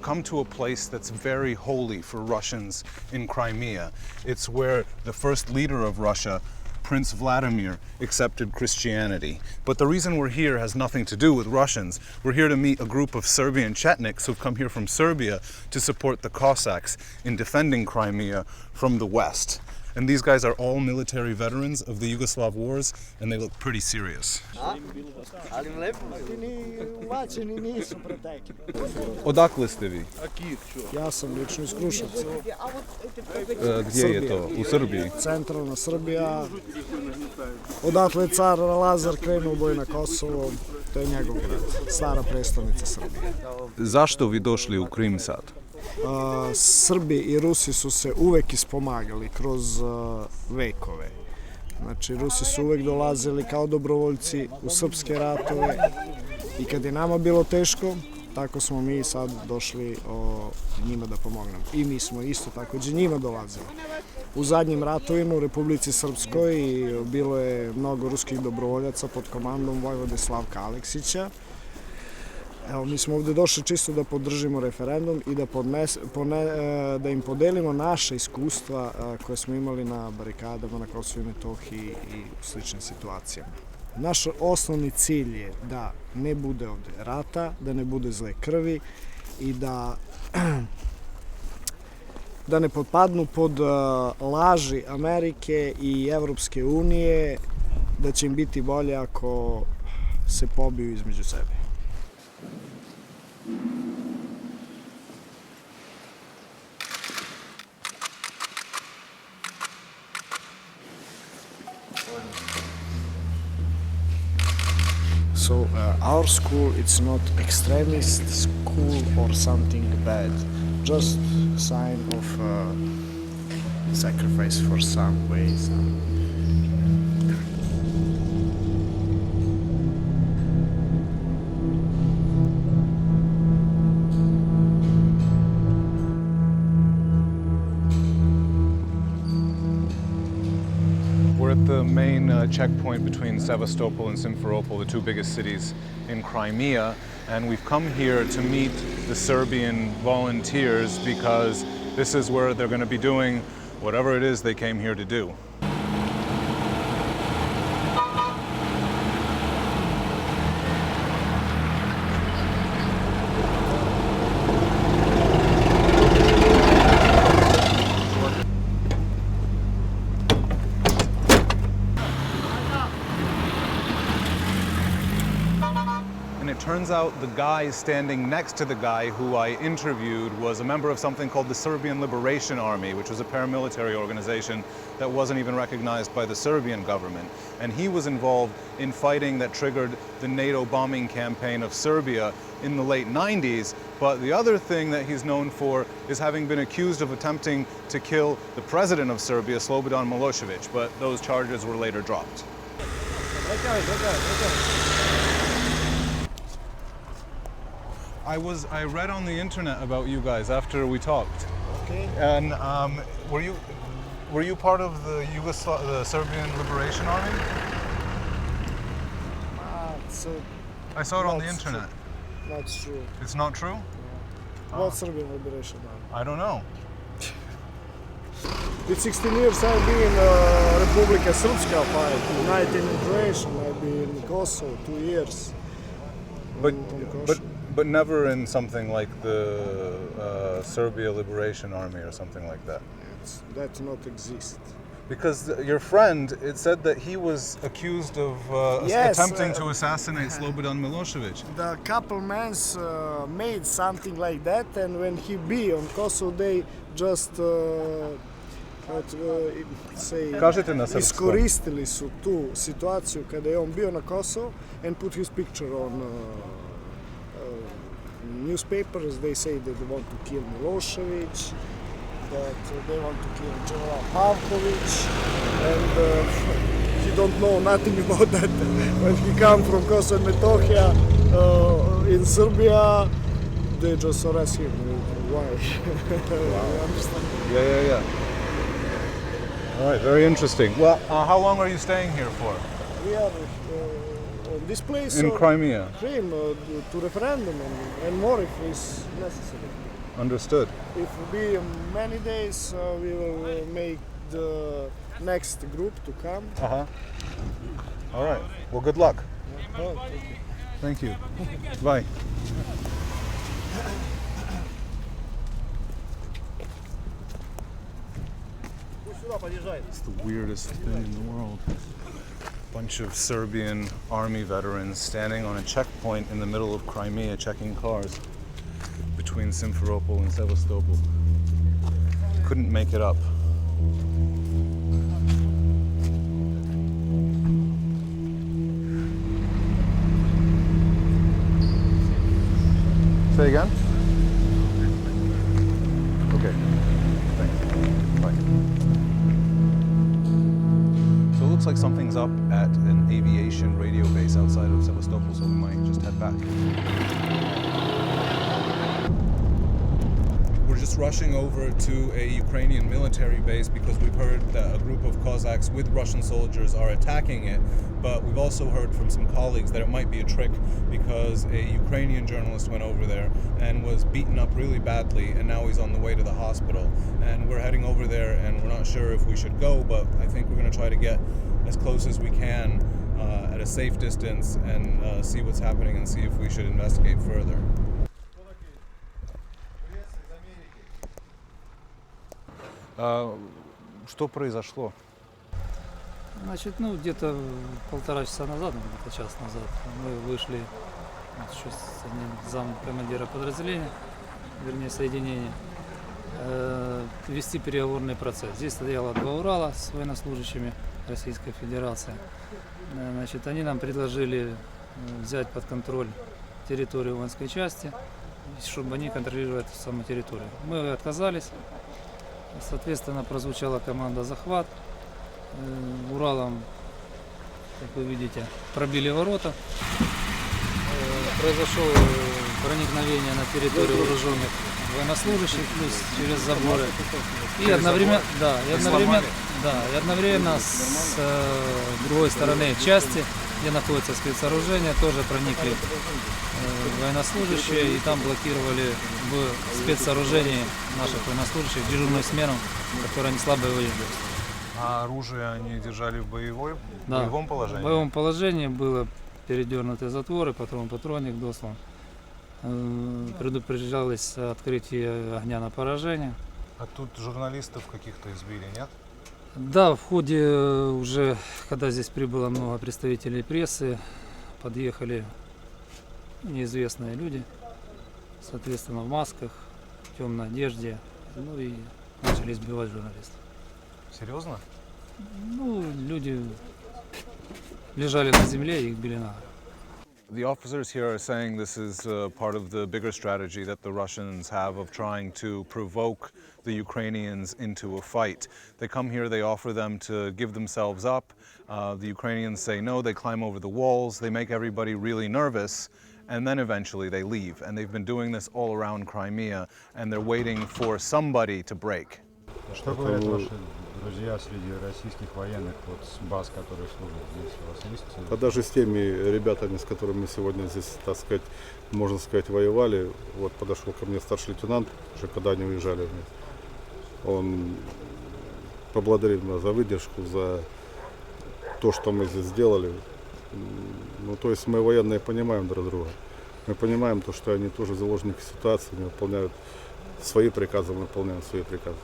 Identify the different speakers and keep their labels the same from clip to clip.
Speaker 1: come to a place that's very holy for Russians in Crimea. It's where the first leader of Russia, Prince Vladimir, accepted Christianity. But the reason we're here has nothing to do with Russians. We're here to meet a group of Serbian Chetniks who've come here from Serbia to support the Cossacks in defending Crimea from the West. And these guys are all military veterans of the Yugoslav wars, and they look pretty serious. Odakle ste vi?
Speaker 2: Ja sam lično iz Kruševca.
Speaker 1: Gdje je to? U Srbiji?
Speaker 2: Centralna Srbija. Odatle je car Lazar krenuo u boj na Kosovo. To je njegov grad, stara prestolnica Srbije.
Speaker 1: Zašto vi došli u Krim sad?
Speaker 2: Srbi i Rusi su se uvek ispomagali kroz vekove. Znači, Rusi su uvek dolazili kao dobrovoljci u srpske ratove i kad je nama bilo teško, tako smo mi sad došli njima da pomognemo. I mi smo isto takođe njima dolazili. U zadnjim ratovima u Republici Srpskoj bilo je mnogo ruskih dobrovoljaca pod komandom vojvode Slavka Aleksića. Evo, mi smo ovde došli čisto da podržimo referendum i da im podelimo naše iskustva koje smo imali na barikadama na Kosovu i Metohiji i u sličnim situacijama. Naš osnovni cilj je da ne bude ovde rata, da ne bude zle krvi i da ne potpadnu pod laži Amerike i Evropske unije, da će im biti bolje ako se pobiju između sebe. So our school, it's not extremist school or something bad, just sign of sacrifice for some ways.
Speaker 1: The main checkpoint between Sevastopol and Simferopol, the two biggest cities in Crimea, and we've come here to meet the Serbian volunteers because this is where they're going to be doing whatever it is they came here to do. Turns out the guy standing next to the guy who I interviewed was a member of something called the Serbian Liberation Army, which was a paramilitary organization that wasn't even recognized by the Serbian government. And he was involved in fighting that triggered the NATO bombing campaign of Serbia in the late 90s. But the other thing that he's known for is having been accused of attempting to kill the president of Serbia, Slobodan Milosevic, but those charges were later dropped. I read on the internet about you guys after we talked.
Speaker 2: Okay.
Speaker 1: And were you part of the Serbian Liberation Army? I saw it on the internet.
Speaker 2: Not true.
Speaker 1: It's not true?
Speaker 2: What Serbian Liberation Army?
Speaker 1: I don't know.
Speaker 2: With 16 years I've been in Republika Srpska fight, 19 in Croatia, I've been in Kosovo 2 years.
Speaker 1: But never in something like the Serbia Liberation Army or something like that.
Speaker 2: That not exist.
Speaker 1: Because your friend, it said that he was accused of attempting to assassinate Slobodan Milosevic.
Speaker 2: The couple men made something like that, and when he be on Kosovo, they just iskoristili su tu situaciju kada je on bio na Kosovo and put his picture on newspapers. They say that they want to kill Milosevic, that they want to kill General Pavkovic, and he don't know nothing about that. When he come from Kosovo and Metohija in Serbia, they just arrest him. Why?
Speaker 1: Wow. Yeah. All right, very interesting. Well, how long are you staying here for?
Speaker 2: We are this place
Speaker 1: In Crimea.
Speaker 2: Crimea to referendum and more if it's necessary.
Speaker 1: Understood.
Speaker 2: If we many days we will make the next group to come.
Speaker 1: All right. Well, good luck.
Speaker 2: Oh, thank you.
Speaker 1: Thank you. Bye. It's the weirdest thing in the world. Bunch of Serbian army veterans standing on a checkpoint in the middle of Crimea checking cars between Simferopol and Sevastopol. Couldn't make it up. Say again? Okay. Thanks. Bye. So it looks like something's up at an aviation radio base outside of Sevastopol, so we might just head back. We're just rushing over to a Ukrainian military base because we've heard that a group of Cossacks with Russian soldiers are attacking it, but we've also heard from some colleagues that it might be a trick because a Ukrainian journalist went over there and was beaten up really badly, and now he's on the way to the hospital. And we're heading over there, and we're not sure if we should go, but I think we're going to try to get as close as we can at a safe distance and see what's happening and see if we should investigate further. Что произошло?
Speaker 3: Значит, где-то полтора часа назад, где-то час назад, мы вышли еще с одним замкомандира подразделения, вернее соединения, вести переговорный процесс. Здесь стояло 2 Урала с военнослужащими Российской Федерации. Значит, они нам предложили взять под контроль территорию воинской части, чтобы они контролировали саму территорию. Мы отказались. Соответственно, прозвучала команда «Захват». Уралом, как вы видите, пробили ворота. Произошло проникновение на территорию вооруженных военнослужащих, плюс через заборы. И одновременно с другой стороны части, где находятся спецсооружения, тоже проникли военнослужащие, и там блокировали в спецсооружении наших военнослужащих дежурную смену, которая несла боевые действия.
Speaker 1: А оружие они держали в боевом положении?
Speaker 3: В боевом положении было передернуты затворы, потом патронник дослан. Предупреждалось открытие огня на поражение.
Speaker 1: А тут журналистов каких-то избили, нет?
Speaker 3: Да, в ходе уже, когда здесь прибыло много представителей прессы, подъехали неизвестные люди, соответственно, в масках, в темной одежде, и начали избивать журналистов.
Speaker 1: Серьезно?
Speaker 3: Люди лежали на земле и их били ногами.
Speaker 1: The officers here are saying this is part of the bigger strategy that the Russians have of trying to provoke the Ukrainians into a fight. They come here, they offer them to give themselves up. The Ukrainians say no, they climb over the walls, they make everybody really nervous, and then eventually they leave. And they've been doing this all around Crimea, and they're waiting for somebody to break.
Speaker 4: Что говорят ваши друзья среди российских военных, с баз, которые служат здесь? У вас есть?
Speaker 5: А даже с теми ребятами, с которыми сегодня здесь, так сказать, можно сказать, воевали, вот подошел ко мне старший лейтенант, уже когда они уезжали, он поблагодарил меня за выдержку, за то, что мы здесь сделали. То есть мы военные понимаем друг друга. Мы понимаем то, что они тоже заложники ситуации, они выполняют свои приказы, мы выполняем свои приказы.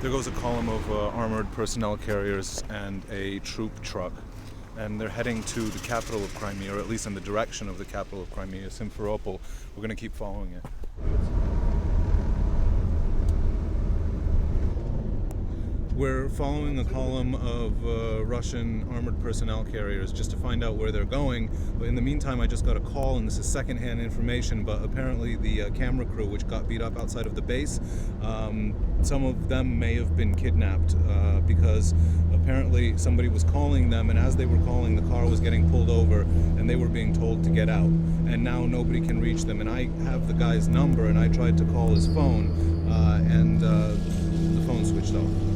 Speaker 1: There goes a column of armored personnel carriers and a troop truck, and they're heading to the capital of Crimea, or at least in the direction of the capital of Crimea, Simferopol. We're going to keep following it. We're following a column of Russian armored personnel carriers just to find out where they're going. But in the meantime, I just got a call, and this is secondhand information, but apparently the camera crew, which got beat up outside of the base, some of them may have been kidnapped because apparently somebody was calling them, and as they were calling, the car was getting pulled over and they were being told to get out. And now nobody can reach them. And I have the guy's number, and I tried to call his phone, and the phone switched off.